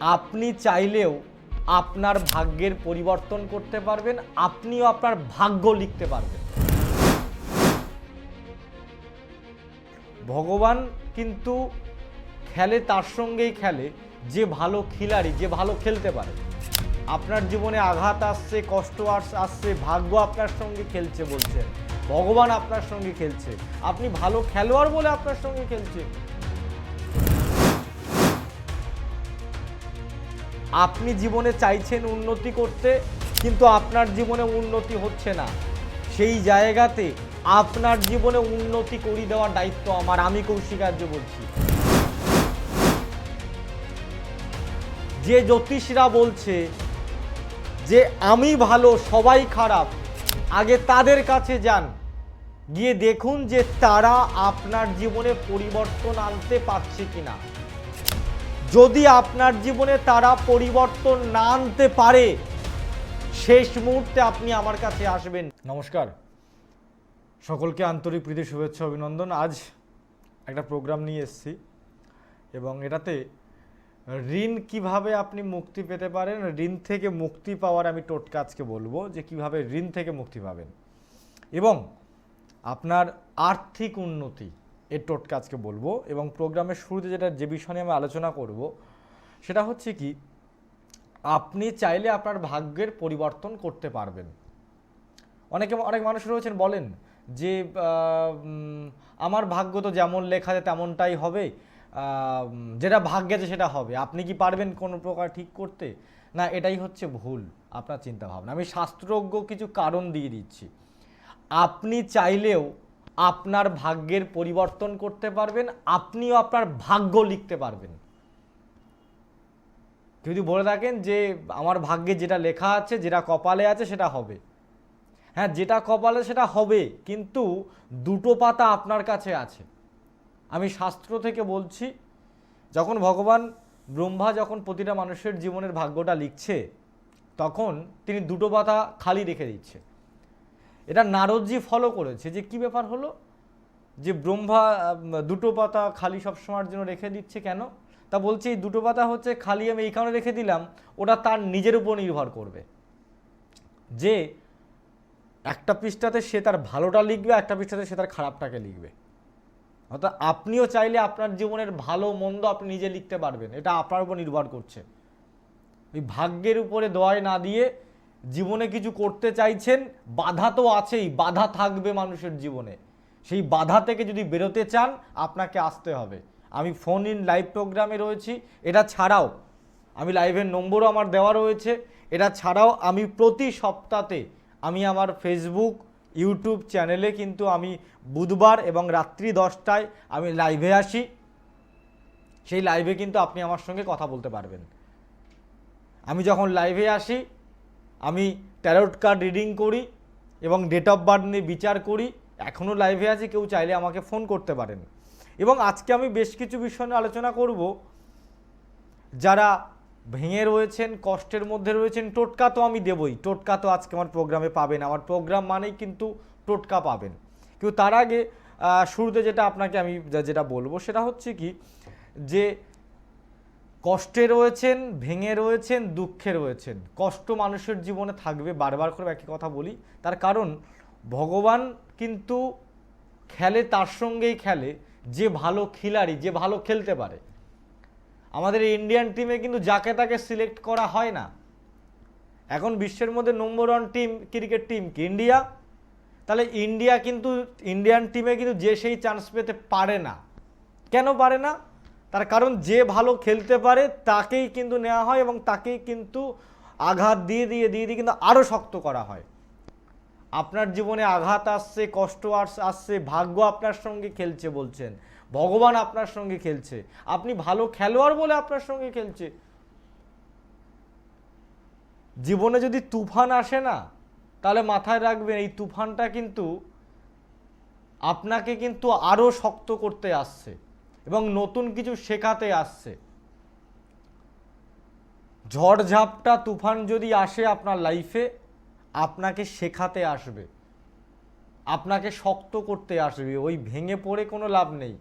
আপনি চাইলেও আপনার ভাগ্যের পরিবর্তন করতে পারবেন, আপনিও আপনার ভাগ্য লিখতে পারবেন। ভগবান কিন্তু খেলে তার সঙ্গেই খেলে যে ভালো খিলাড়ি, যে ভালো খেলতে পারে। আপনার জীবনে আঘাত আসছে, কষ্ট আসছে, ভাগ্য আপনার সঙ্গে খেলছে বলছেন, ভগবান আপনার সঙ্গে খেলছে, আপনি ভালো খেলোয়াড় বলে আপনার সঙ্গে খেলছে। আপনি জীবনে চাইছেন উন্নতি করতে, কিন্তু আপনার জীবনে উন্নতি হচ্ছে না। সেই জায়গাতে আপনার জীবনে উন্নতি করে দেওয়ার দায়িত্ব আমার। আমি কৌশিকার্য বলছি। যে জ্যোতিষরা বলছে যে আমি ভালো সবাই খারাপ, আগে তাদের কাছে যান, গিয়ে দেখুন যে তারা আপনার জীবনে পরিবর্তন আনতে পারছে কিনা। যদি আপনার জীবনে তারা পরিবর্তন না আনতে পারে, শেষ মুহূর্তে আপনি আমার কাছে আসবেন। নমস্কার, সকলকে আন্তরিক প্রীতি শুভেচ্ছা অভিনন্দন। আজ একটা প্রোগ্রাম নিয়ে এসেছি এবং এটাতে ঋণ কিভাবে আপনি মুক্তি পেতে পারেন, ঋণ থেকে মুক্তি পাওয়ার আমি টোটকা আজকে বলবো যে কিভাবে ঋণ থেকে মুক্তি পাবেন এবং আপনার আর্থিক উন্নতি, এর টোটকা আজকে বলবো। এবং প্রোগ্রামের শুরুতে যে বিষয় নিয়ে আমি আলোচনা করব সেটা হচ্ছে কি, আপনি চাইলে আপনার ভাগ্যের পরিবর্তন করতে পারবেন। অনেক মানুষ রয়েছেন বলেন যে আমার ভাগ্য তো যেমন লেখা আছে তেমনটাই হবে, যেটা ভাগ্যে আছে সেটা হবে। আপনি কি পারবেন কোনো প্রকার ঠিক করতে? না, এটাই হচ্ছে ভুল আপনার চিন্তাভাবনা। আমি শাস্ত্রজ্ঞ কিছু কারণ দিয়ে দিচ্ছি। আপনি চাইলেও আপনার ভাগ্যের পরিবর্তন করতে পারবেন, আপনিও আপনার ভাগ্য লিখতে পারবেন। যদি বলে থাকেন যে আমার ভাগ্যে যেটা লেখা আছে, যেটা কপালে আছে সেটা হবে, হ্যাঁ, যেটা কপালে সেটা হবে, কিন্তু দুটো পাতা আপনার কাছে আছে। আমি শাস্ত্র থেকে বলছি, যখন ভগবান ব্রহ্মা যখন প্রতিটা মানুষের জীবনের ভাগ্যটা লিখছে, তখন তিনি দুটো পাতা খালি রেখে দিচ্ছে। এটা নারদজি ফলো করেছে যে কি ব্যাপার হলো যে ব্রহ্মা দুটো পাতা খালি সবসময়ের জন্য রেখে দিচ্ছে কেন? তা বলছে এই দুটো পাতা হচ্ছে খালি আমি এই কারণে রেখে দিলাম, ওটা তার নিজের উপর নির্ভর করবে যে একটা পৃষ্ঠাতে সে তার ভালোটা লিখবে, একটা পৃষ্ঠাতে সে তার খারাপটাকে লিখবে। অর্থাৎ আপনিও চাইলে আপনার জীবনের ভালো মন্দ আপনি নিজে লিখতে পারবেন, এটা আপনার উপর নির্ভর করছে। ওই ভাগ্যের উপরে দোয়ায় না দিয়ে জীবনে কিছু করতে চাইছেন, বাধা তো আছেই, বাধা থাকবে মানুষের জীবনে। সেই বাধা থেকে যদি বেরোতে চান আপনাকে আসতে হবে। আমি ফোন ইন লাইভ প্রোগ্রামে রয়েছি, এটা ছাড়াও আমি লাইভের নম্বরও আমার দেওয়া রয়েছে। এটা ছাড়াও আমি প্রতি সপ্তাহে আমি আমার ফেসবুক ইউটিউব চ্যানেলে কিন্তু আমি বুধবার এবং রাত্রি 10টায় আমি লাইভে আসি। সেই লাইভে কিন্তু আপনি আমার সঙ্গে কথা বলতে পারবেন। আমি যখন লাইভে আসি আমি ট্যারোট কার্ড রিডিং করি এবং ডেট অফ বার্থ নিয়ে বিচার করি। এখনও লাইভে আছি, কেউ চাইলে আমাকে ফোন করতে পারেন। এবং আজকে আমি বেশ কিছু বিষয় নিয়ে আলোচনা করব। যারা ভেঙে রয়েছেন, কষ্টের মধ্যে রয়েছেন, টোটকা তো আমি দেবই, টোটকা তো আজকে আমার প্রোগ্রামে পাবেন। আমার প্রোগ্রাম মানেই কিন্তু টোটকা পাবেন। কিন্তু তার আগে শুরুতে যেটা আপনাকে আমি যেটা বলবো সেটা হচ্ছে কি, যে কষ্টে রয়েছেন, ভেঙে রয়েছেন, দুঃখে রয়েছেন। কষ্ট মানুষের জীবনে থাকবে, বারবার করে একই কথা বলি। তার কারণ ভগবান কিন্তু খেলে তার সঙ্গেই খেলে যে ভালো খিলাড়ি, যে ভালো খেলতে পারে। আমাদের ইন্ডিয়ান টিমে কিন্তু যাকে তাকে সিলেক্ট করা হয় না। এখন বিশ্বের মধ্যে নম্বর 1 টিম ক্রিকেট টিম কি? ইন্ডিয়া। তাহলে ইন্ডিয়া কিন্তু ইন্ডিয়ান টিমে কিন্তু যে সেই চান্স পেতে পারে না। কেন পারে না? তার কারণ যে ভালো খেলতে পারে তাকেই কিন্তু নেওয়া হয় এবং তাকেই কিন্তু আঘাত দিয়ে কিন্তু আরও শক্ত করা হয়। আপনার জীবনে আঘাত আসছে, কষ্ট আসছে, ভাগ্য আপনার সঙ্গে খেলছে বলছেন, ভগবান আপনার সঙ্গে খেলছে, আপনি ভালো খেলোয়াড় বলে আপনার সঙ্গে খেলছে। জীবনে যদি তুফান আসে না, তাহলে মাথায় রাখবেন এই তুফানটা কিন্তু আপনাকে কিন্তু আরও শক্ত করতে আসছে এবং নতুন কিছু শেখাতে আসছে। ঝড়ঝাপটা তুফান যদি আসে আপনার লাইফে, আপনাকে শেখাতে আসবে, আপনাকে শক্ত করতে আসবে। ওই ভেঙে পড়ে কোনো লাভ নেই।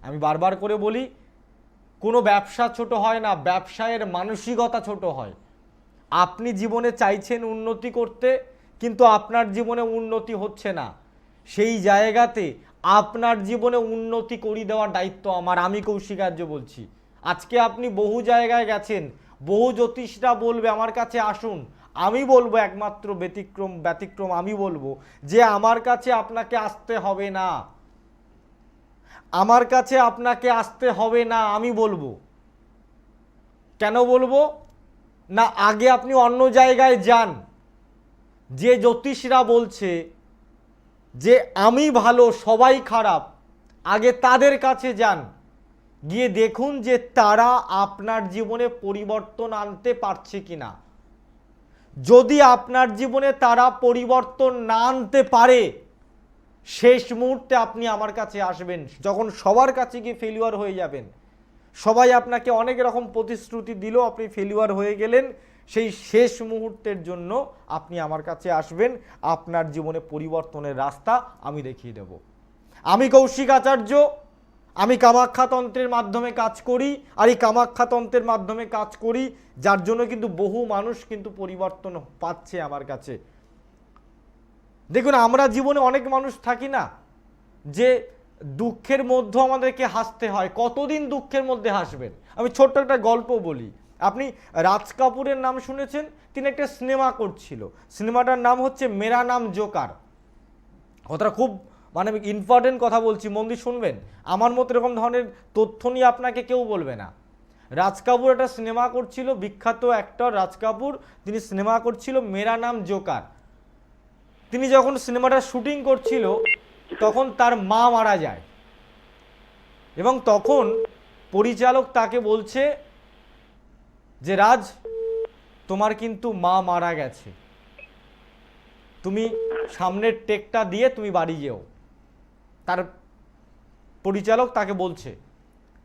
আমি বারবার করে বলি, কোনো ব্যবসা ছোট হয় না, ব্যবসায়ের মানসিকতা ছোট হয়। আপনি জীবনে চাইছেন উন্নতি করতে, কিন্তু আপনার জীবনে উন্নতি হচ্ছে না। সেই জায়গাতে আপনার জীবনে উন্নতি করে দেওয়ার দায়িত্ব আমার। আমি কৌশিক আর্য বলছি। আজকে আপনি বহু জায়গায় গেছেন, বহু জ্যোতিষরা বলবে আমার কাছে আসুন, আমি বলবো একমাত্র ব্যতিক্রম আমি বলবো যে আমার কাছে আপনাকে আসতে হবে না, আমার কাছে আপনাকে আসতে হবে না। আমি বলবো, কেন বলবো না, আগে আপনি অন্য জায়গায় যান। যে জ্যোতিষরা বলছে যে আমি ভালো সবাই খারাপ, আগে তাদের কাছে যান, গিয়ে দেখুন যে তারা আপনার জীবনে পরিবর্তন আনতে পারছে কিনা। যদি আপনার জীবনে তারা পরিবর্তন না আনতে পারে, শেষ মুহূর্তে আপনি আমার কাছে আসবেন। যখন সবার কাছে গিয়ে ফেলিওর হয়ে যাবেন, সবাই আপনাকে অনেক রকম প্রতিশ্রুতি দিল, আপনি ফেলিওর হয়ে গেলেন, সেই শেষ মুহূর্তের জন্য আপনি আমার কাছে আসবেন। আপনার জীবনে পরিবর্তনের রাস্তা আমি দেখিয়ে দেব। আমি কৌশিক আচার্য, আমি কামাখ্যাতন্ত্রের মাধ্যমে কাজ করি, আর এই কামাখ্যাতন্ত্রের মাধ্যমে কাজ করি যার জন্য কিন্তু বহু মানুষ কিন্তু পরিবর্তন পাচ্ছে আমার কাছে। দেখুন, আমরা জীবনে অনেক মানুষ থাকি না যে দুঃখের মধ্যে আমাদেরকে হাসতে হয়। কতদিন দুঃখের মধ্যে হাসবেন? আমি ছোট্ট একটা গল্প বলি। আপনি রাজ কাপুরের নাম শুনেছেন? তিনি একটা সিনেমা করছিল, সিনেমাটার নাম হচ্ছে মেরা নাম জোকার। কথাটা খুব ইম্পর্টেন্ট কথা বলছি, মন দিয়ে শুনবেন। আমার মতো এরকম ধরনের তথ্য নিয়ে আপনাকে কেউ বলবে না। রাজ কাপুর একটা সিনেমা করছিল, বিখ্যাত অ্যাক্টর রাজ কাপুর, তিনি সিনেমা করছিল মেরা নাম জোকার। তিনি যখন সিনেমাটা শুটিং করছিল তখন তার মা মারা যায়, এবং তখন পরিচালক তাকে বলছে যে রাজ, তোমার কিন্তু মা মারা গেছে, তুমি সামনের টেকটা দিয়ে তুমি বাড়ি যেও। তার পরিচালক তাকে বলছে,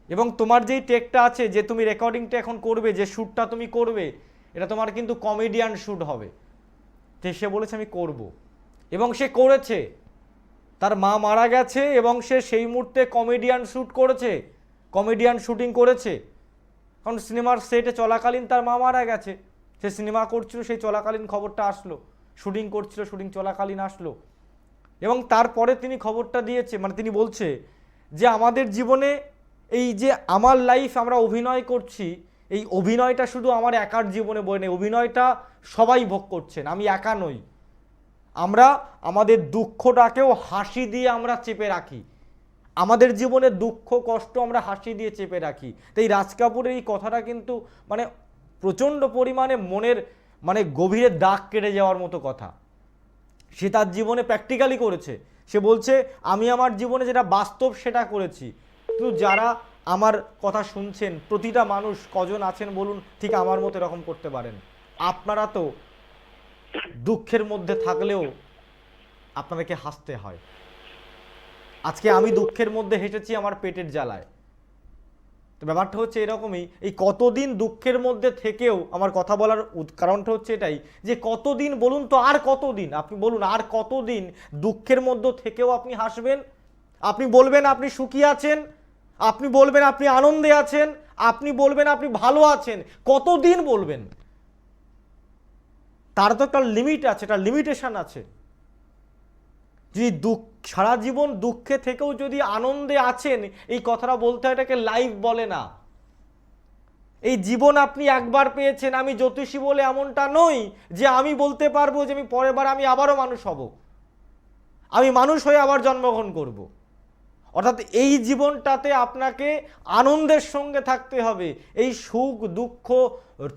এবং তোমার যেই টেকটা আছে, যে তুমি রেকর্ডিংটা এখন করবে, যে শ্যুটটা তুমি করবে, এটা তোমার কিন্তু কমেডিয়ান শ্যুট হবে। তো সে বলেছে আমি করব, এবং সে করেছে। তার মা মারা গেছে এবং সে সেই মুহূর্তে কমেডিয়ান শ্যুট করেছে, কমেডিয়ান শুটিং করেছে। কারণ সিনেমার সেটে চলাকালীন তার মা মারা গেছে, সে সিনেমা করছিল, সেই চলাকালীন খবরটা আসলো, শুটিং করছিল, শুটিং চলাকালীন আসলো। এবং তারপরে তিনি খবরটা দিয়েছে, তিনি বলছে যে আমাদের জীবনে এই যে আমার লাইফ আমরা অভিনয় করছি, এই অভিনয়টা শুধু আমার একার জীবনে বয়ে নেই, অভিনয়টা সবাই ভোগ করছেন, আমি একা নই। আমরা আমাদের দুঃখটাকেও হাসি দিয়ে আমরা চেপে রাখি, আমাদের জীবনে দুঃখ কষ্ট আমরা হাসি দিয়ে চেপে রাখি। তো এই রাজ কাপুরের এই কথাটা কিন্তু প্রচণ্ড পরিমাণে মনের গভীরে দাগ কেটে যাওয়ার মতো কথা। সে তার জীবনে প্র্যাকটিক্যালি করেছে। সে বলছে আমি আমার জীবনে যেটা বাস্তব সেটা করেছি। কিন্তু যারা আমার কথা শুনছেন, প্রতিটা মানুষ কজন আছেন বলুন ঠিক আমার মতো এরকম করতে পারেন? আপনারা তো দুঃখের মধ্যে থাকলেও আপনাদেরকে হাসতে হয়। আজকে আমি দুঃখের মধ্যে হেসেছি আমার পেটের জ্বালায়। তো ব্যাপারটা হচ্ছে এরকমই, এই কতদিন দুঃখের মধ্যে থেকেও আমার কথা বলার কারণটা হচ্ছে এটাই যে কতদিন বলুন তো, আর কতদিন আপনি বলুন, আর কতদিন দুঃখের মধ্যে থেকেও আপনি হাসবেন? আপনি বলবেন আপনি সুখী আছেন, আপনি বলবেন আপনি আনন্দে আছেন, আপনি বলবেন আপনি ভালো আছেন, কতদিন বলবেন? তার তো একটা লিমিট আছে, একটা লিমিটেশন আছে। যদি সারা জীবন দুঃখে থেকেও যদি আনন্দে আছেন, এই কথাটা বলতে হয়, এটাকে লাইফ বলে না। এই জীবন আপনি একবার পেয়েছেন, আমি জ্যোতিষী বলে এমনটা নই যে আমি বলতে পারবো যে আমি পরের বার আমি আবারও মানুষ হব, আমি মানুষ হয়ে আবার জন্মগ্রহণ করব। অর্থাৎ এই জীবনটাতে আপনাকে আনন্দের সঙ্গে থাকতে হবে। এই সুখ দুঃখ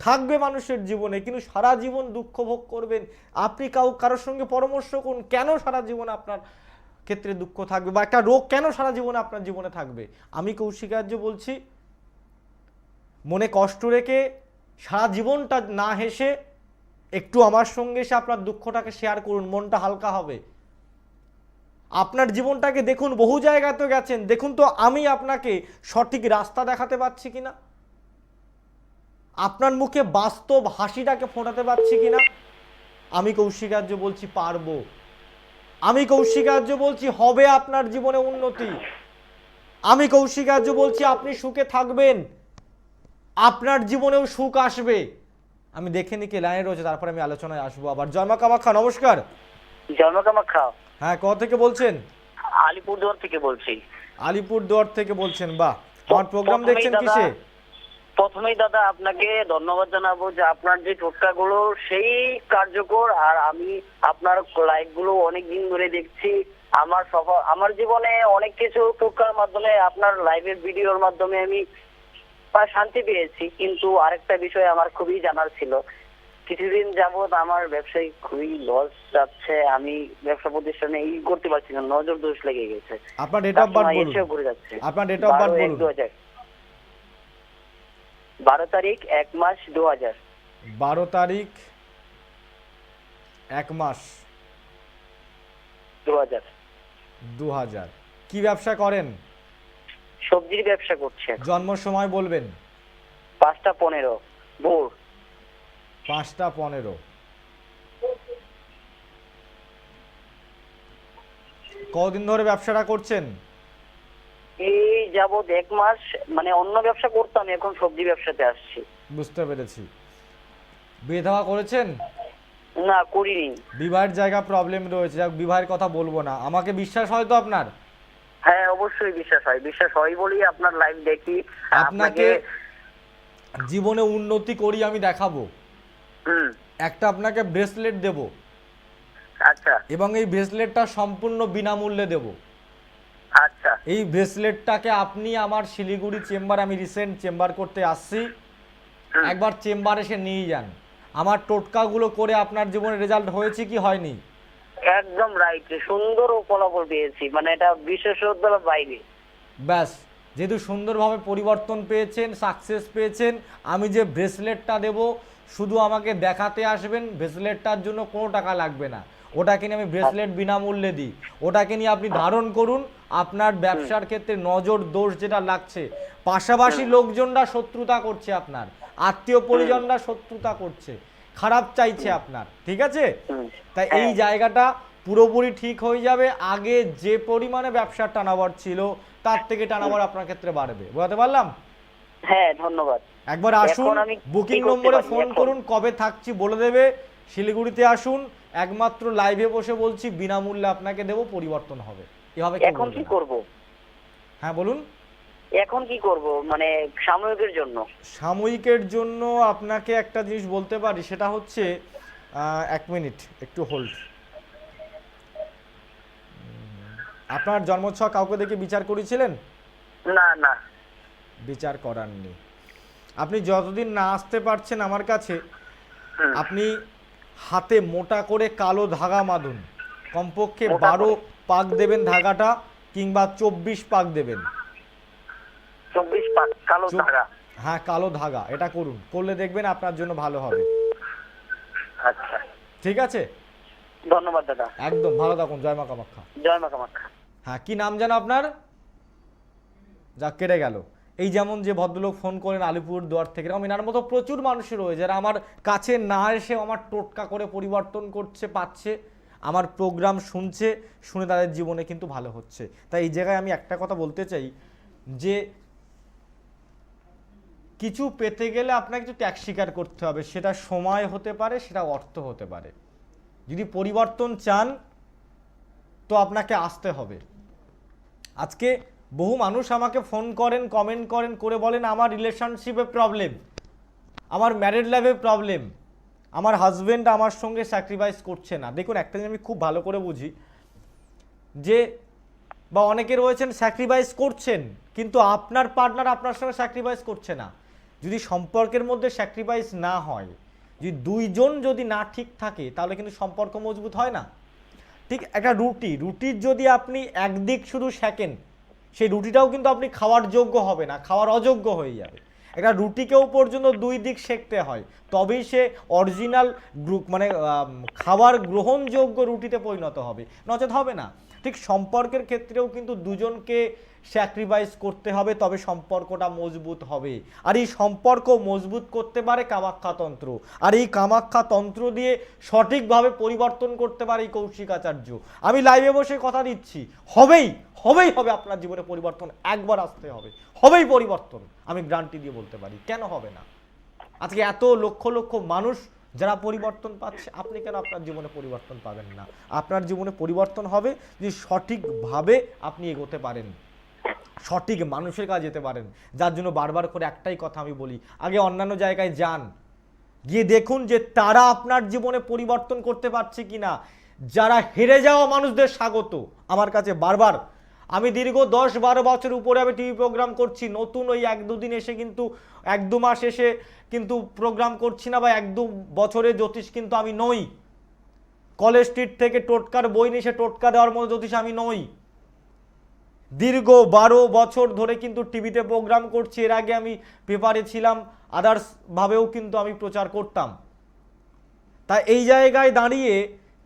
থাকবে মানুষের জীবনে, কিন্তু সারা জীবন দুঃখ ভোগ করবেন? আপনি কারোর সঙ্গে পরামর্শ করুন, কেন সারা জীবন আপনার ক্ষেত্রে দুঃখ থাকবে, বা একটা রোগ কেন সারা জীবন আপনার জীবনে থাকবে? আমি কৌশিক আর্য বলছি, মনে কষ্ট রেখে সারা জীবনটা না হেসে একটু আমার সঙ্গে এসে আপনার দুঃখটাকে শেয়ার করুন, মনটা হালকা হবে। আপনার জীবনটাকে দেখুন, বহু জায়গায় তো গেছেন, দেখুন তো আমি আপনাকে সঠিক রাস্তা দেখাতে পারছি কিনা, আপনার মুখে বাস্তব হাসিটাকে ফোটাতে পারছি কিনা। আমি কৌশিক আর্য বলছি পারবো, আমি কৌশিক আর্য বলছি হবে আপনার জীবনে উন্নতি, আমি কৌশিক আর্য বলছি আপনি সুখে থাকবেন, আপনার জীবনেও সুখ আসবে। আমি দেখে নিই কে লাইনে রয়েছে, তারপরে আমি আলোচনায় আসবো আবার। জয় মা কামাখ্যা, নমস্কার। জন্ম কামাখ্যা, হ্যাঁ, কোথা থেকে বলছেন? আলিপুরদুয়ার থেকে বলছি। আলিপুরদুয়ার থেকে বলছেন, বাহ। আমার প্রোগ্রাম দেখছেন কিসে? প্রথমেই দাদা আপনাকে ধন্যবাদ জানাবো যে আপনার যে টোটকাগুলো সেই কার্যকর, আর আমি আপনার লাইভ গুলো অনেকদিন ধরে দেখছি। আমার জীবনে অনেক কিছু টোটকার মাধ্যমে, আপনার লাইভের ভিডিওর মাধ্যমে আমি শান্তি পেয়েছি। কিন্তু আরেকটা বিষয় আমার খুবই জানার ছিল। কিছুদিন যাবত আমার ব্যবসায় খুবই লস যাচ্ছে, আমি ব্যবসা প্রতিষ্ঠানে করতে পারছি না, নজর দোষ লেগে গেছে। আপনার ডেট অফ বার্থ বলুন। ঘুরে যাচ্ছে। আপনার ডেট অফ বার্থ বলুন। 12 তারিখ 1 মাস 2000। 12 তারিখ 1 মাস 2000। কি ব্যবসা করেন? সবজির ব্যবসা করছে। জন্ম সময় বলবেন। 5টা 15 ভোর। 5টা 15। কতদিন ধরে ব্যবসাটা করছেন? এই যাবত 1 মাস, মানে অন্য ব্যবসা করতাম, এখন সবজি ব্যবসাতে আসছি। বুঝতে পেরেছি। বিয়ে দেওয়া করেছেন? না, করিনি। বিবাহের জায়গা প্রবলেম রয়েছে, যাক বিবাহের কথা বলবো না। আমাকে বিশ্বাস হয় তো আপনার? হ্যাঁ, অবশ্যই বিশ্বাস হয়। বিশ্বাস হয় বলেই আপনার লাইভ দেখি। আপনাকে জীবনে উন্নতি করি আমি দেখাবো। একটা আপনাকে ব্রেসলেট দেব। আচ্ছা। এবং এই ব্রেসলেটটা সম্পূর্ণ বিনামূল্যে দেব। আচ্ছা। এই ব্রেসলেটটাকে আপনি আমার শিলিগুড়ি চেম্বার, আমি রিসেন্ট চেম্বার করতে আসছি, একবার চেম্বার এসে নিয়ে যান। আমার টোটকাগুলো করে আপনার জীবনে রেজাল্ট হয়েছে কি হয়নি? একদম রাইট, সুন্দর ফলাফল পেয়েছি, মানে এটা বিশেষজ্ঞর বাইরে। ব্যাস, যেহেতু সুন্দরভাবে পরিবর্তন পেয়েছেন, সাকসেস পেয়েছেন, আমি যে ব্রেসলেটটা দেব শুধু আমাকে দেখাতে আসবেন। ব্রেসলেটটার জন্য কোনো টাকা লাগবে না, ওটাকে নিয়ে আমি ব্রেসলেট বিনামূল্যে দিই। ওটাকে নিয়ে আপনি ধারণ করুন। আপনার ব্যবসার ক্ষেত্রে নজর দোষ যেটা লাগছে, পাশাপাশি লোকজনরা শত্রুতা করছে, আপনার আত্মীয় পরিজনরা শত্রুতা করছে, খারাপ চাইছে আপনার, ঠিক আছে? তাই এই জায়গাটা পুরোপুরি ঠিক হয়ে যাবে। আগে যে পরিমাণে ব্যবসার টানাবার ছিল তার থেকে টানাবার আপনার ক্ষেত্রে বাড়বে। বুঝতে পারলাম? হ্যাঁ, ধন্যবাদ। একবার আসুন, বুকিং নম্বরে ফোন করুন, কবে থাকছি বলে দেবে। শিলিগুড়িতে আসুন, একমাত্র লাইভে বসে বলছি, বিনামূল্যে আপনাকে দেব, পরিবর্তন হবে। এভাবে এখন কি করব? হ্যাঁ বলুন। এখন কি করব, মানে সাময়িকের জন্য? সাময়িকের জন্য আপনাকে একটা জিনিস বলতে পারি, সেটা হচ্ছে 1 মিনিট একটু হোল্ড। আপনার জন্মছক কাউকে দেখে বিচার করেছিলেন? না না, বিচার করাননি। আপনি যতদিন না আসতে পারছেন আমার কাছে, আপনি হাতে মোটা করে কালো ধাগা বাঁধুন। কমপক্ষে 12 পাক দেবেন ধাগাটা, কিংবা 24 পাক দেবেন। 24 পাক কালো ধাগা? হ্যাঁ, কালো ধাগা। এটা করুন, করলে দেখবেন আপনার জন্য ভালো হবে। আচ্ছা, ঠিক আছে, ধন্যবাদ দাদা। একদম ভালো থাকুন। জয় মা কামাখ্যা। জয় মা কামাখ্যা। হ্যাঁ, কি নাম যেন আপনার? যা কেটে গেল। এই যেমন যে ভদ্রলোক ফোন করেন আলিপুরদুয়ার থেকে, এরকম এনার মতো প্রচুর মানুষ রয়েছে যারা আমার কাছে না এসে আমার টোটকা করে পরিবর্তন করছে, পাচ্ছে, আমার প্রোগ্রাম শুনছে, শুনে তাদের জীবনে কিন্তু ভালো হচ্ছে। তাই এই জায়গায় আমি একটা কথা বলতে চাই যে কিছু পেতে গেলে আপনাকে কিছু ত্যাগ স্বীকার করতে হবে। সেটা সময় হতে পারে, সেটা অর্থ হতে পারে। যদি পরিবর্তন চান তো আপনাকে আসতে হবে। আজকে বহু মানুষ আমাকে ফোন করেন, কমেন্ট করেন, করে বলেন আমার রিলেশনশিপে প্রবলেম, আমার ম্যারিড লাইফে প্রবলেম, আমার হাজব্যান্ড আমার সঙ্গে স্যাক্রিফাইস করছে না। দেখুন, একটা জিনিস আমি খুব ভালো করে বুঝি যে, বা অনেকে রয়েছেন স্যাক্রিফাইস করছেন, কিন্তু আপনার পার্টনার আপনার সঙ্গে স্যাক্রিফাইস করছে না। যদি সম্পর্কের মধ্যে স্যাক্রিফাইস না হয়, যদি দুইজন যদি না ঠিক থাকে, তাহলে কিন্তু সম্পর্ক মজবুত হয় না। ঠিক একটা রুটির যদি আপনি একদিক শুধু সেকেন, সেই রুটিটাও কিন্তু আপনি খাওয়ার যোগ্য হবে না, খাওয়ার অযোগ্য হয়ে যাবে। একটা রুটিকেও পর্যন্ত 2 দিক সেঁকতে হয়, তবেই সে অরিজিনাল মানে খাবার গ্রহণযোগ্য রুটিতে পরিণত হবে, নচেত হবে না। ঠিক সম্পর্কের ক্ষেত্রেও কিন্তু দুজনকে স্যাক্রিফাইস করতে হবে, তবে সম্পর্কটা মজবুত হবে। আর এই সম্পর্ক মজবুত করতে পারে কামাখ্যা তন্ত্র, আর এই কামাখ্যা তন্ত্র দিয়ে সঠিকভাবে পরিবর্তন করতে পারে এই কৌশিকাচার্য। আমি লাইভে বসে কথা দিচ্ছি, হবেই হবেই হবে আপনার জীবনে পরিবর্তন, একবার আসতে হবে, হবেই পরিবর্তন, আমি গ্যারান্টি দিয়ে বলতে পারি। কেন হবে না? আজকে এত লক্ষ লক্ষ মানুষ যারা পরিবর্তন পাচ্ছে, আপনি কেন আপনার জীবনে পরিবর্তন পাবেন না? আপনার জীবনে পরিবর্তন হবে যদি সঠিকভাবে আপনি এগোতে পারেন, সঠিক মানুষের কাছে যেতে পারেন। যার জন্য বারবার করে একটাই কথা আমি বলি, আগে অন্যান্য জায়গায় যান, গিয়ে দেখুন যে তারা আপনার জীবনে পরিবর্তন করতে পারছে কিনা। যারা হেরে যাওয়া মানুষদের স্বাগত আমার কাছে বারবার। আমি দীর্ঘ 10-12 বছর উপরে আমি টিভি প্রোগ্রাম করছি, নতুন ওই 1-2 দিন এসে কিন্তু 1-2 মাস এসে কিন্তু প্রোগ্রাম করছি না, বা 1-2 বছরের জ্যোতিষ কিন্তু আমি নই। কলেজ স্ট্রিট থেকে টোটকার বই নিয়ে এসে টোটকা দেওয়ার মতো জ্যোতিষ আমি নই। দীর্ঘ 12 বছর ধরে কিন্তু টিভিতে প্রোগ্রাম করছি। এর আগে আমি পেপারে ছিলাম, আদার্স ভাবেও কিন্তু আমি প্রচার করতাম। তাই এই জায়গায় দাঁড়িয়ে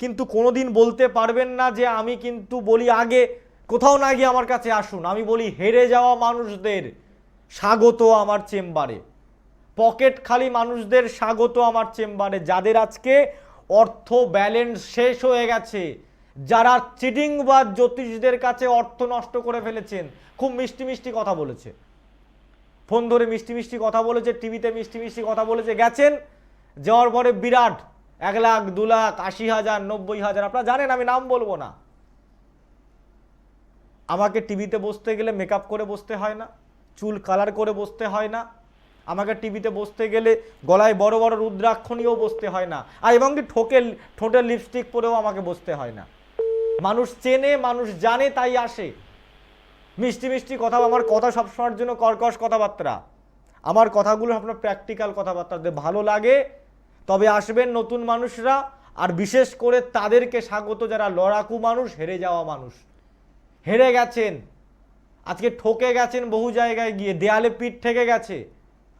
কিন্তু কোনোদিন বলতে পারবেন না যে আমি কিন্তু বলি আগে কোথাও না গিয়ে আমার কাছে আসুন। আমি বলি হেরে যাওয়া মানুষদের স্বাগত আমার চেম্বারে, পকেট খালি মানুষদের স্বাগত আমার চেম্বারে। যাদের আজকে অর্থ ব্যালেন্স শেষ হয়ে গেছে, যারা চিটিং বা জ্যোতিষদের কাছে অর্থ নষ্ট করে ফেলেছেন, খুব মিষ্টি মিষ্টি কথা বলেছে, ফোন ধরে মিষ্টি মিষ্টি কথা বলেছে, টিভিতে মিষ্টি মিষ্টি কথা বলেছে, গেছেন, যাওয়ার পরে বিরাট 1 লাখ 2 লাখ 80,000 90,000, আপনারা জানেন, আমি নাম বলবো না। আমাকে টিভিতে বসতে গেলে মেকআপ করে বসতে হয় না, চুল কালার করে বসতে হয় না, আমাকে টিভিতে বসতে গেলে গলায় বড় বড় রুদ্রাক্ষ নিয়েও বসতে হয় না, আর এবং কি ঠোঁটে লিপস্টিক পরেও আমাকে বসতে হয় না। মানুষ চেনে, মানুষ জানে, তাই আসে। মিষ্টি মিষ্টি কথা, আমার কথা সবসময়ের জন্য কর্কশ কথাবার্তা, আমার কথাগুলো আপনার প্র্যাকটিক্যাল কথাবার্তা ভালো লাগে তবে আসবেন নতুন মানুষরা। আর বিশেষ করে তাদেরকে স্বাগত যারা লড়াকু মানুষ, হেরে যাওয়া মানুষ, হেরে গেছেন, আজকে ঠকে গেছেন, বহু জায়গায় গিয়ে দেয়ালে পিঠ ঠেকে গেছে,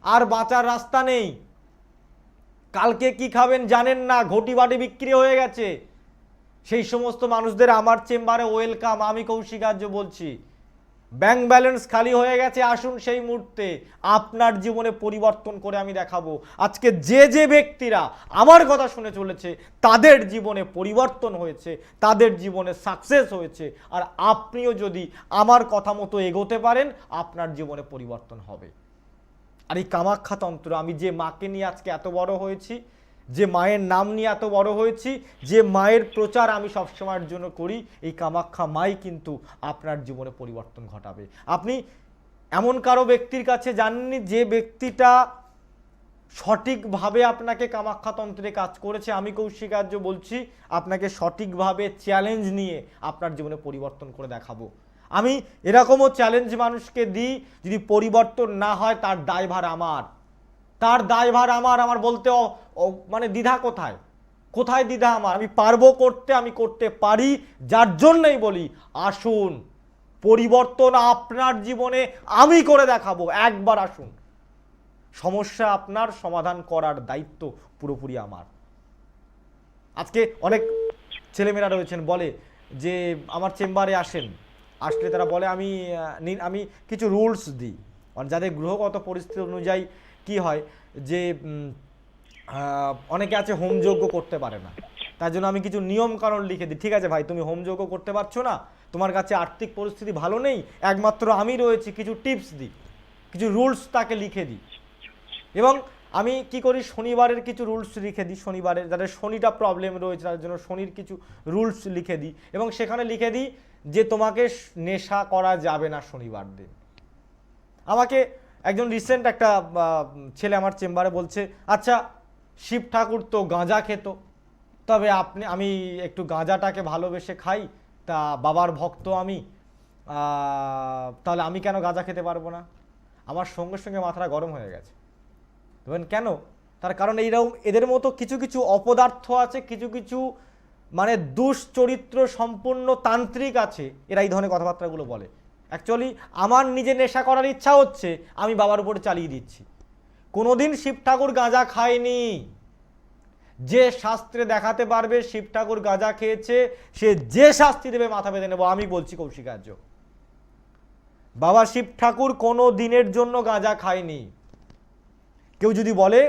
আর বাঁচার রাস্তা নেই, কালকে কি খাবেন জানেন না, ঘটি বাটি বিক্রি হয়ে গেছে, সেই সমস্ত মানুষদের আমার চেম্বারে ওয়েলকাম। আমি কৌশিকার্য বলছি, ব্যাংক ব্যালেন্স খালি হয়ে গেছে, আসুন সেই মুহূর্তে আপনার জীবনে পরিবর্তন করে আমি দেখাবো। আজকে যে যে ব্যক্তিরা আমার কথা শুনে চলেছে তাদের জীবনে পরিবর্তন হয়েছে, তাদের জীবনে সাকসেস হয়েছে। আর আপনিও যদি আমার কথা মতো এগোতে পারেন, আপনার জীবনে পরিবর্তন হবে। আর এই কামাখ্যা তন্ত্র, আমি যে মাকে নিয়ে আজকে এত বড় হয়েছি, যে মায়ের নাম নিয়ে এত বড় হয়েছি, যে মায়ের প্রচার আমি সবসময়ের জন্য করি, এই কামাখ্যা মাই কিন্তু আপনার জীবনে পরিবর্তন ঘটাবে। আপনি এমন কারো ব্যক্তির কাছে জাননি যে ব্যক্তিটা সঠিকভাবে আপনাকে কামাখ্যা তন্ত্রে কাজ করেছে। আমি কৌশিকার্য বলছি, আপনাকে সঠিকভাবে চ্যালেঞ্জ নিয়ে আপনার জীবনে পরিবর্তন করে দেখাবো। আমি এরকমও চ্যালেঞ্জ মানুষকে দিই, যদি পরিবর্তন না হয় তার দায়ভার আমার, তার দায়ভার আমার। আমার বলতে মানে দ্বিধা কোথায়, কোথায় দ্বিধা আমার? আমি পারবো করতে, আমি করতে পারি, যার জন্যই বলি আসুন, পরিবর্তন আপনার জীবনে আমি করে দেখাবো, একবার আসুন। সমস্যা আপনার, সমাধান করার দায়িত্ব পুরোপুরি আমার। আজকে অনেক ছেলেমেয়েরা রয়েছেন, বলে যে আমার চেম্বারে আসলে তারা বলে আমি কিছু রুলস দিই, মানে যাদের গ্রহগত পরিস্থিতি অনুযায়ী কি হয় যে অনেকে আছে হোমযজ্ঞ করতে পারে না, তার জন্য আমি কিছু নিয়ম কানুন লিখে দিই। ঠিক আছে ভাই, তুমি হোমযজ্ঞ করতে পারছো না, তোমার কাছে আর্থিক পরিস্থিতি ভালো নেই, একমাত্র আমি রয়েছি, কিছু টিপস দিই, কিছু রুলস তাকে লিখে দিই। এবং আমি কি করি, শনিবারের কিছু রুলস লিখে দিই, শনিবারের যাদের শনিটা প্রবলেম রয়েছে তাদের জন্য শনির কিছু রুলস লিখে দিই, এবং সেখানে লিখে দিই যে তোমাকে নেশা করা যাবে না শনিবার দিন। আমাকে একজন রিসেন্ট একটা ছেলে আমার চেম্বারে বলছে, আচ্ছা শিব ঠাকুর তো গাঁজা খেত, তবে আমি একটু গাঁজাটাকে ভালোবেসে খাই, তা বাবার ভক্ত আমি, তাহলে আমি কেন গাঁজা খেতে পারবো না? আমার সঙ্গে সঙ্গে মাথাটা গরম হয়ে গেছে। দেখবেন কেন? তার কারণ এইরকম এদের মতো কিছু কিছু অপদার্থ আছে, কিছু কিছু মানে দুশ্চরিত্র সম্পূর্ণ তান্ত্রিক আছে, এরা এই ধরনের কথাবার্তাগুলো বলে। অ্যাকচুয়ালি আমার নিজে নেশা করার ইচ্ছা হচ্ছে, আমি বাবার উপরে চালিয়ে দিচ্ছি। কোনোদিন শিব ঠাকুর গাঁজা খায়নি। যে শাস্ত্রে দেখাতে পারবে শিব ঠাকুর গাঁজা খেয়েছে, সে যে শাস্তি দেবে মাথা বেঁধে নেবো, আমি বলছি কৌশিকার্য। বাবা শিব ঠাকুর কোনো দিনের জন্য গাঁজা খায়নি। কেউ যদি বলে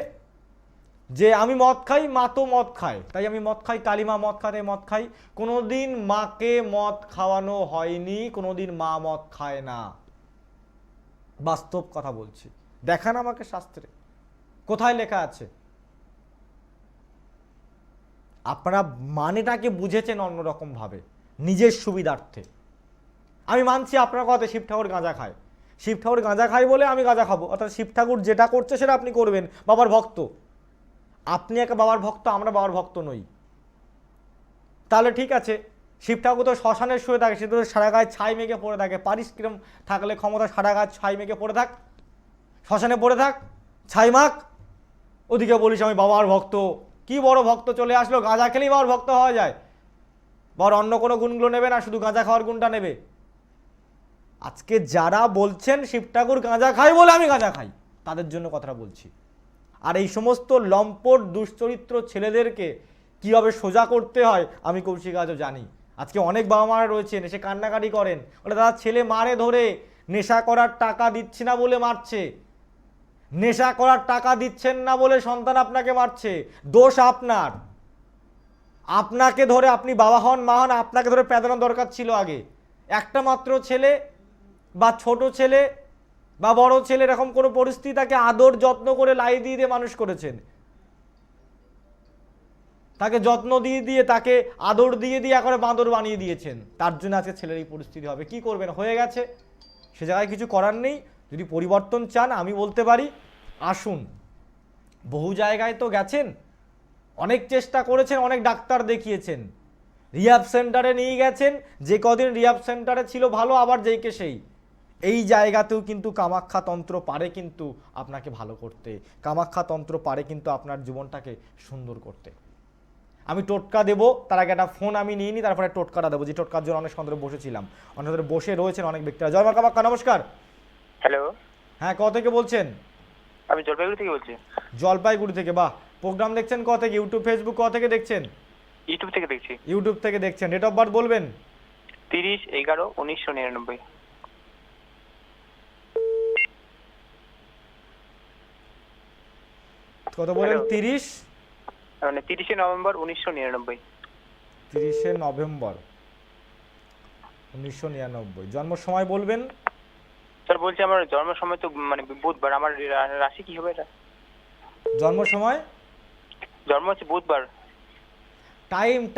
যে আমি মদ খাই, মা তো মদ খায় তাই আমি মদ খাই, কালীমা মদ খায় তাই মদ খাই, কোনোদিন মাকে মদ খাওয়ানো হয়নি, কোনোদিন মা মদ খায় না। বাস্তব কথা বলছি, দেখান আমাকে শাস্ত্রে কোথায় লেখা আছে। আপনারা মানেটাকে বুঝেছেন অন্যরকম ভাবে, নিজের সুবিধার্থে। আমি মানছি আপনার কথা শিব ঠাকুর গাঁজা খায়, শিব ঠাকুর গাঁজা খায় বলে আমি গাঁজা খাবো, অর্থাৎ শিব ঠাকুর যেটা করছে সেটা আপনি করবেন, বাবার ভক্ত। আপনি একটা বাবার ভক্ত, আমরা বাবার ভক্ত নই। তাহলে ঠিক আছে, শিব ঠাকুর তো শ্মশানের শুয়ে থাকে, সে তো সারা গায়ে ছাই মেঘে পড়ে থাকে, পারিস কিরম থাকলে ক্ষমতা সারা গায়ে ছাই মেঘে পড়ে থাক, শ্মশানে পড়ে থাক, ছাই মাখ। ওদিকে বলিস আমি বাবার ভক্ত, কি বড় ভক্ত চলে আসলো, গাঁজা খেলেই বাবার ভক্ত হওয়া যায়? বাবার অন্য কোনো গুণগুলো নেবে না, শুধু গাঁজা খাওয়ার গুণটা নেবে। আজকে যারা বলছেন শিব ঠাকুর গাঁজা খায় বলে আমি গাঁজা খাই, তাদের জন্য কথাটা বলছি। আর এই সমস্ত লম্পট দুশ্চরিত্র ছেলেদেরকে কীভাবে সোজা করতে হয় আমি কৌশিক আজও জানি। আজকে অনেক বাবা মারা রয়েছেন, এসে কান্নাকাটি করেন, বলে দাদা ছেলে মারে ধরে, নেশা করার টাকা দিচ্ছি না বলে মারছে, নেশা করার টাকা দিচ্ছেন না বলে সন্তান আপনাকে মারছে, দোষ আপনার। আপনাকে ধরে, আপনি বাবা হন মা হন, আপনাকে ধরে পেদানো দরকার ছিল আগে। একটা মাত্র ছেলে বা ছোট ছেলে বা বড় ছেলে, এরকম কোনো পরিস্থিতি তাকে আদর যত্ন করে লাই দিয়ে দিয়ে মানুষ করেছেন, তাকে যত্ন দিয়ে দিয়ে তাকে আদর দিয়ে দিয়ে একবারে বাঁদর বানিয়ে দিয়েছেন, তার জন্য আজকে ছেলের এই পরিস্থিতি হবে। কি করবেন, হয়ে গেছে, সে জায়গায় কিছু করার নেই। যদি পরিবর্তন চান আমি বলতে পারি আসুন। বহু জায়গায় তো গেছেন, অনেক চেষ্টা করেছেন, অনেক ডাক্তার দেখিয়েছেন, রিহ্যাব সেন্টারে নিয়ে গেছেন, যে কদিন রিহ্যাব সেন্টারে ছিল ভালো, আবার যেইকে সেই। এই জায়গাতেও কিন্তু কামাখ্যা তন্ত্র পারে কিন্তু আপনাকে ভালো করতে, কামাখ্যা তন্ত্র পারে কিন্তু আপনার জীবনটাকে সুন্দর করতে। আমি টোটকা দেবো, তার আগে একটা ফোন আমি নিয়ে নিই, তারপরে টোটকাটা দেবো, যে টোটকার জন্য অনেক সময় বসেছিলাম, অনেক ধরে বসে রয়েছেন অনেক ব্যক্তিরা। জয় মা কামাখ্যা, নমস্কার। হ্যালো, হ্যাঁ, কোথা থেকে বলছেন? আমি জলপাইগুড়ি থেকে বলছি। জলপাইগুড়ি থেকে, বাহ। প্রোগ্রাম দেখছেন কোথা থেকে? ইউটিউব, ফেসবুক, কোথা থেকে দেখছেন? ইউটিউব থেকে দেখছি। ইউটিউব থেকে দেখছেন। ডেট অফ বার্থ বলবেন? 30/11/1999। কত বলেন? 30 মানে 30শে নভেম্বর 1999। 30শে নভেম্বর 1999। জন্ম সময় বলবেন? স্যার বলছি আমার জন্ম সময় তো মানে বুধবার, আমার রাশি কি হবে এটা? জন্ম সময়? জন্ম হচ্ছে বুধবার।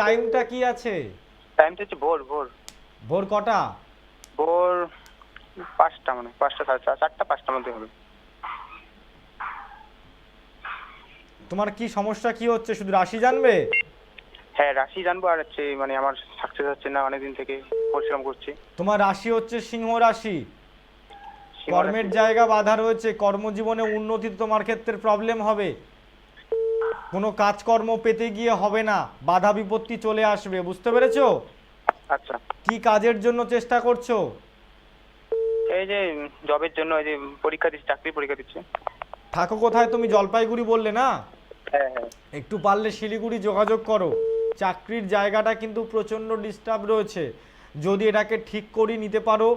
টাইমটা কি আছে? টাইমটা হচ্ছে ভোর ভোর। ভোর কটা? ভোর 5টা, মানে 5টা 4:30 5টার মধ্যে হবে। তোমার কি সমস্যা, কি হচ্ছে, শুধু রাশি জানবে? হ্যাঁ, রাশি জানবো, আর হচ্ছে মানে আমার সাকসেস হচ্ছে না, অনেকদিন থেকে পরিশ্রম করছি। তোমার রাশি হচ্ছে সিংহ রাশি, কর্মের জায়গা বাধা রয়েছে, কর্মজীবনে উন্নতি তোমার ক্ষেত্রে প্রবলেম হবে, কোনো কাজকর্ম পেতে গিয়ে হবে না, বাধা বিপত্তি চলে আসবে, বুঝতে পেরেছো? আচ্ছা, কি কাজের জন্য চেষ্টা করছো? এই যে জবের জন্য, এই যে পরীক্ষা দিচ্ছি, চাকরি পরীক্ষা দিচ্ছি। থাকো কোথায় তুমি? জলপাইগুড়ি বললে না? হ্যাঁ হ্যাঁ। একটু পারলে শিলিগুড়ি যোগাযোগ করো। চাকরির জায়গাটা কিন্তু প্রচণ্ড ডিস্টার্ব রয়েছে, যদি এটাকে ঠিক করে নিতে পারো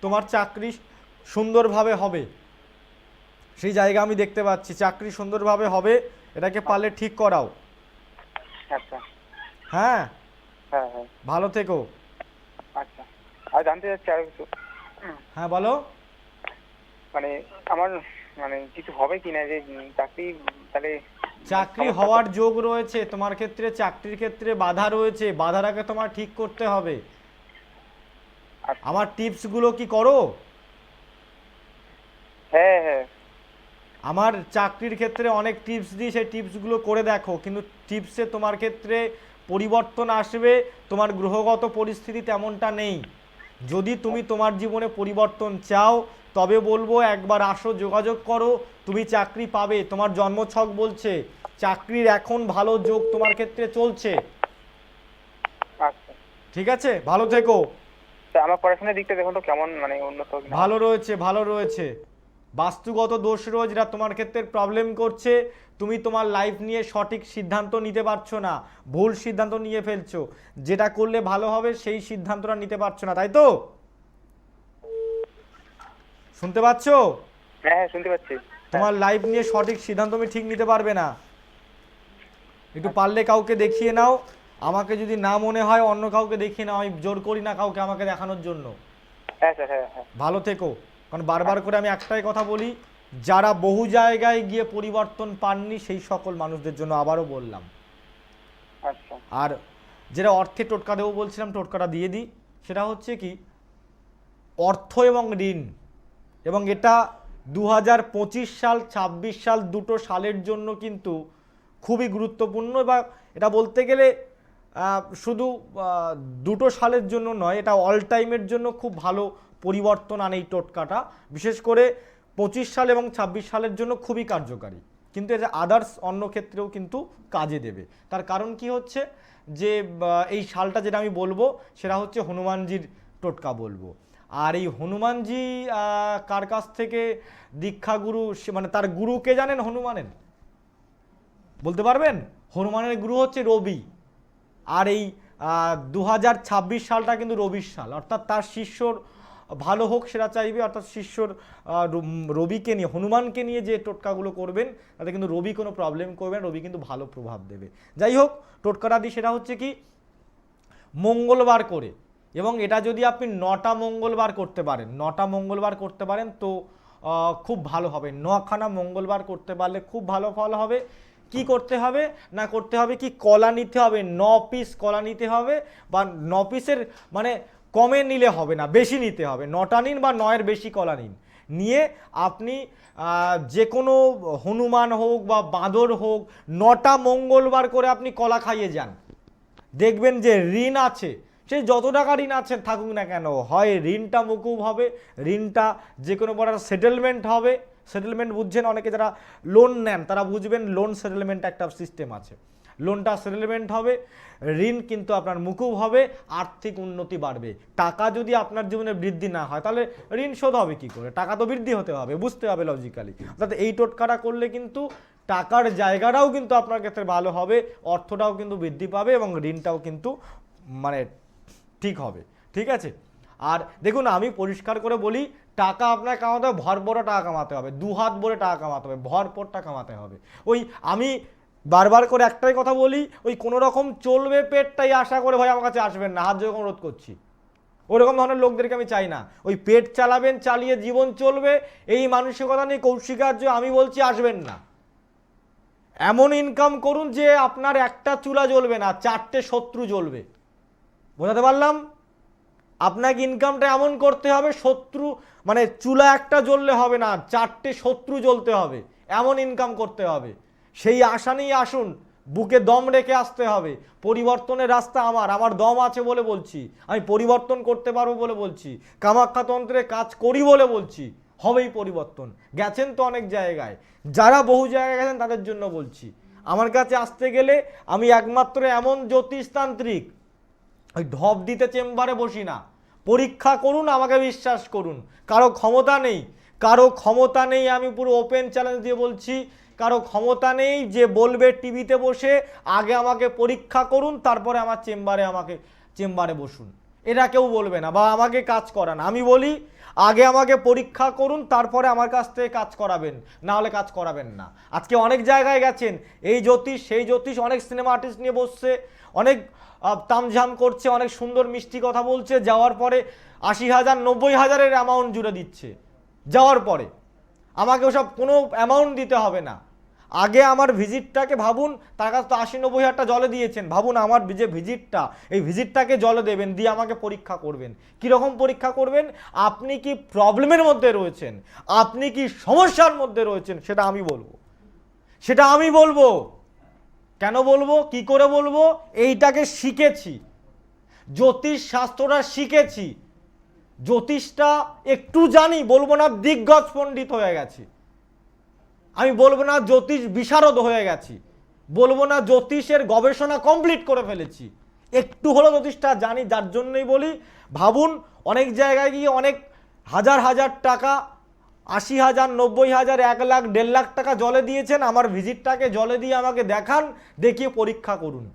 তোমার চাকরি সুন্দরভাবে হবে। সেই জায়গা আমি দেখতে পাচ্ছি, চাকরি সুন্দরভাবে হবে, এটাকে পারলে ঠিক করাও। আচ্ছা। হ্যাঁ হ্যাঁ হ্যাঁ। ভালো থেকো। আচ্ছা, আর জানতে চাচ্ছি আর কিছু। হ্যাঁ বলো। মানে আমার মানে কিছু হবে কিনা, যে চাকরি, তাহলে চাকরি হওয়ার যোগ রয়েছে তোমার ক্ষেত্রে, চাকরির ক্ষেত্রে বাধা রয়েছে, বাধাটাকে তোমার ঠিক করতে হবে। আমার টিপসগুলো কি করো? হ্যাঁ হ্যাঁ। আমার চাকরির ক্ষেত্রে অনেক টিপস দিই, সেই টিপসগুলো করে দেখো, কিন্তু টিপসে তোমার ক্ষেত্রে পরিবর্তন আসবে, তোমার গ্রহগত পরিস্থিতি তেমনটা নেই। যদি তুমি তোমার জীবনে পরিবর্তন চাও তবে বলবো একবার আসো, যোগাযোগ করো, তুমি চাকরি পাবে। তোমার জন্মছক বলছে চাকরির এখন ভালো যোগ তোমার ক্ষেত্রে চলছে। আচ্ছা ঠিক আছে, ভালো থেকো। আমার পড়াশোনার দিকটা দেখুন তো কেমন, মানে উন্নত? ভালো রয়েছে, ভালো রয়েছে। বাস্তুগত দোষ রয়েছে যেটা তোমার ক্ষেত্রে প্রবলেম করছে, তুমি তোমার লাইফ নিয়ে সঠিক সিদ্ধান্ত নিতে পারছো না, ভুল সিদ্ধান্ত নিয়ে ফেলছো, যেটা করলে ভালো হবে সেই সিদ্ধান্তটা নিতে পারছো না, তাই তো? শুনতে পাচ্ছো? হ্যাঁ হ্যাঁ শুনতে পাচ্ছি। তোমার লাইফ নিয়ে সঠিক সিদ্ধান্ত তুমি ঠিক নিতে পারবে না, একটু পারলে কাউকে দেখিয়ে নাও। আমাকে যদি না মনে হয় অন্য কাউকে দেখিয়ে নাও, আমি জোর করি না কাউকে আমাকে দেখানোর জন্য। হ্যাঁ স্যার, হ্যাঁ হ্যাঁ। ভালো থেকো। কারণ বারবার করে আমি একটাই কথা বলি, যারা বহু জায়গায় গিয়ে পরিবর্তন পাননি সেই সকল মানুষদের জন্য আবারও বললাম। আচ্ছা। আর যেটা অর্থে টোটকা দেবো বলছিলাম, টোটকাটা দিয়ে দিই। সেটা হচ্ছে কি, অর্থ এবং ঋণ, এবং এটা 2025 সাল 26 সাল দুটো সালের জন্য কিন্তু খুবই গুরুত্বপূর্ণ। বা এটা বলতে গেলে শুধু দুটো সালের জন্য নয়, এটা অল টাইমের জন্য খুব ভালো পরিবর্তন আনে এই টোটকাটা। বিশেষ করে 25 সাল এবং 26 সালের জন্য খুবই কার্যকারী, কিন্তু এটা আদার্স অন্য ক্ষেত্রেও কিন্তু কাজে দেবে। তার কারণ কি হচ্ছে যে এই সালটা যেটা আমি বলবো সেটা হচ্ছে হনুমানজির টোটকা বলবো। আর এই হনুমানজি কার কাছ থেকে দীক্ষা গুরু, মানে তার গুরু কে জানেন? হনুমানের বলতে পারবেন? হনুমানের গুরু হচ্ছে রবি। আর এই 2026 সালটা কিন্তু রবির সাল, অর্থাৎ তার শিষ্যর ভালো হোক সেটা চাইবে, অর্থাৎ শিষ্যর রবিকে নিয়ে, হনুমানকে নিয়ে যে টোটকাগুলো করবেন তাতে কিন্তু রবি কোনো প্রবলেম করবে না, রবি কিন্তু ভালো প্রভাব দেবে। যাই হোক, টোটকাটা দিই সেটা হচ্ছে কি, মঙ্গলবার করে, এবং এটা যদি আপনি 9টা মঙ্গলবার করতে পারেন, 9টা মঙ্গলবার করতে পারেন তো খুব ভালো হবে। 9খানা মঙ্গলবার করতে পারলে খুব ভালো ফল হবে। কি করতে হবে না, করতে হবে কি, কলা নিতে হবে, 9 পিস কলা নিতে হবে, বা 9 পিসের মানে কমে নিলে হবে না, বেশি নিতে হবে। 9টা নিন বা 9-এর বেশি কলা নিন, নিয়ে আপনি যে কোনো হনুমান হোক বা বাঁদর হোক 9টা মঙ্গলবার করে আপনি কলা খাইয়ে যান। দেখবেন যে ঋণ আছে, সেই যত টাকা ঋণ আছে থাকুক না কেন, হয় ঋণটা মকুব হবে, ঋণটা যে কোনো বড় সেটেলমেন্ট হবে। সেটেলমেন্ট বুঝছেন? অনেকে যারা লোন নেন তারা বুঝবেন, লোন সেটেলমেন্ট একটা সিস্টেম আছে, লোনটা সেটেলমেন্ট হবে, ঋণ কিন্তু আপনার মুকুব হবে, আর্থিক উন্নতি বাড়বে। টাকা যদি আপনার জীবনে বৃদ্ধি না হয় তাহলে ঋণ শোধ হবে কি করে? টাকা তো বৃদ্ধি হতে হবে, বুঝতে হবে লজিক্যালি। অর্থাৎ এই টোটকাটা করলে কিন্তু টাকার জায়গাটাও কিন্তু আপনার ক্ষেত্রে ভালো হবে, অর্থটাও কিন্তু বৃদ্ধি পাবে, এবং ঋণটাও কিন্তু মানে ঠিক হবে। ঠিক আছে? আর দেখুন, আমি পরিষ্কার করে বলি, টাকা আপনার কামাতে হবে, ভরপুর টাকা কামাতে হবে, 2 হাত ভরে টাকা কামাতে হবে, ভরপুরটা কামাতে হবে। ওই আমি বারবার করে একটাই কথা বলি, ওই কোনো রকম চলবে পেটটাই আশা করে ভাই আমার কাছে আসবেন না, হাত জোড় অনুরোধ করছি। ওরকম ধরনের লোকদেরকে আমি চাই না। ওই পেট চালাবেন, চালিয়ে জীবন চলবে, এই মানসিকতা নিয়ে কৌশিকার্য আমি বলছি আসবেন না। এমন ইনকাম করুন যে আপনার একটা চুলা জ্বলবে না, 4টে শত্রু জ্বলবে। বোঝাতে পারলাম? আপনাকে ইনকামটা এমন করতে হবে, শত্রু মানে চুলা একটা জ্বললে হবে না, 4টে শত্রু জ্বলতে হবে, এমন ইনকাম করতে হবে। সেই আশা নিয়ে আসুন, বুকে দম রেখে আসতে হবে। পরিবর্তনের রাস্তা আমার দম আছে বলে বলছি, আমি পরিবর্তন করতে পারবো বলে বলছি, কামাখ্যা তন্ত্রে কাজ করি বলে বলছি, হবেই পরিবর্তন। গেছেন তো অনেক জায়গায়, যারা বহু জায়গায় গেছেন তাদের জন্য বলছি। আমার কাছে আসতে গেলে আমি একমাত্র এমন জ্যোতিষতান্ত্রিক, ওই ঢপ দিতে চেম্বারে বসি না। পরীক্ষা করুন, আমাকে বিশ্বাস করুন। কারো ক্ষমতা নেই, কারো ক্ষমতা নেই, আমি পুরো ওপেন চ্যালেঞ্জ দিয়ে বলছি, কারো ক্ষমতা নেই যে বলবে টিভিতে বসে আগে আমাকে পরীক্ষা করুন তারপরে আমার চেম্বারে বসুন। এটা কেউ বলবে না, বা আমাকে কাজ করান। আমি বলি আগে আমাকে পরীক্ষা করুন তারপরে আমার কাছ থেকে কাজ করাবেন, না হলে কাজ করাবেন না। আজকে অনেক জায়গায় গেছেন, এই জ্যোতিষ সেই জ্যোতিষ, অনেক সিনেমা আর্টিস্ট নিয়ে বসছে, অনেক তামঝাম করছে, অনেক সুন্দর মিষ্টি কথা বলছে, যাওয়ার পরে 80,000 90,000-এর অ্যামাউন্ট জুড়ে দিচ্ছে। যাওয়ার পরে আমাকে ওসব কোনো অ্যামাউন্ট দিতে হবে না। আগে আমার ভিজিটটাকে ভাবুন, তার কাছে তো 80-90,000 জলে দিয়েছেন, ভাবুন আমার যে ভিজিটটা, এই ভিজিটটাকে জলে দেবেন, দিয়ে আমাকে পরীক্ষা করবেন। কীরকম পরীক্ষা করবেন? আপনি কি প্রবলেমের মধ্যে রয়েছেন, আপনি কি সমস্যার মধ্যে রয়েছেন, সেটা আমি বলবো, সেটা আমি বলবো। কেন বলবো, কি করে বলবো? এইটাকে শিখেছি, জ্যোতিষ শাস্ত্রটা শিখেছি, জ্যোতিষটা একটু জানি, বলবো না দিগ্গজ পণ্ডিত হয়ে গেছি, আমি বলবো না জ্যোতিষ বিশারদ হয়ে গেছি, বলবো না জ্যোতিষের গবেষণা কমপ্লিট করে ফেলেছি, একটু হলো জ্যোতিষটা জানি। যার জন্যই বলি, ভাবুন অনেক জায়গায় গিয়ে অনেক হাজার হাজার টাকা, 80,000 90,000 1 লাখ 1.5 লাখ টাকা জলে দিয়েছেন, আমার ভিজিটটাকে জলে দিয়ে আমাকে দেখান, দেখিয়ে পরীক্ষা করুন,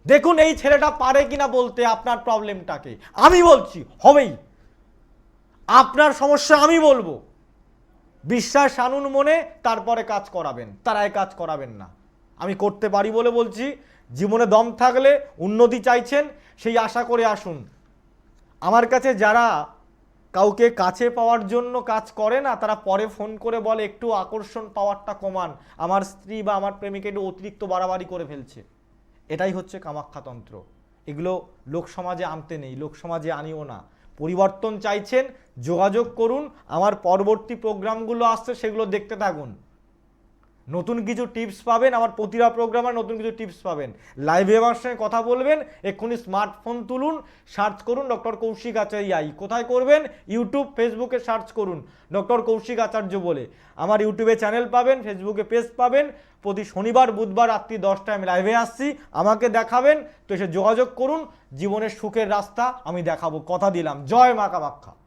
দেখুন এই ছেলেটা পারে কিনা বলতে আপনার প্রবলেমটাকে। আমি বলছি হবেই, আপনার সমস্যা আমি বলবো। বিশ্বাস আনুন মনে, তারপরে কাজ করাবেন, তারাই কাজ করাবেন না। আমি করতে পারি বলে বলছি। জীবনে দম থাকলে, উন্নতি চাইছেন, সেই আশা করে আসুন। আমার কাছে যারা কাউকে কাছে পাওয়ার জন্য কাজ করে না, তারা পরে ফোন করে বলে একটু আকর্ষণ পাওয়ারটা কমান, আমার স্ত্রী বা আমার প্রেমিকা একটু অতিরিক্ত বাড়াবাড়ি করে ফেলছে। এটাই হচ্ছে কামাখ্যাতন্ত্র। এগুলো লোক সমাজে আনতে নেই, লোক সমাজে আনিও না। পরিবর্তন চাইছেন, যোগাযোগ করুন। আমার পরবর্তী প্রোগ্রামগুলো আসছে, সেগুলো দেখতে থাকুন। নতুন কিছু টিপস পাবেন, আমার প্রতিটা প্রোগ্রামে নতুন কিছু টিপস পাবেন। লাইভে আমার সঙ্গে কথা বলবেন, এক্ষুনি স্মার্টফোন তুলুন, সার্চ করুন ডক্টর কৌশিক আচার্য। কোথায় করবেন? ইউটিউব, ফেসবুকে সার্চ করুন ডক্টর কৌশিক আচার্য বলে। আমার ইউটিউবে চ্যানেল পাবেন, ফেসবুকে পেজ পাবেন। প্রতি শনিবার বুধবার রাত্রি 10টায় আমি লাইভে আসছি, আমাকে দেখাবেন। তো এসে যোগাযোগ করুন, জীবনের সুখের রাস্তা আমি দেখাবো, কথা দিলাম। জয় মা কামাখ্যা।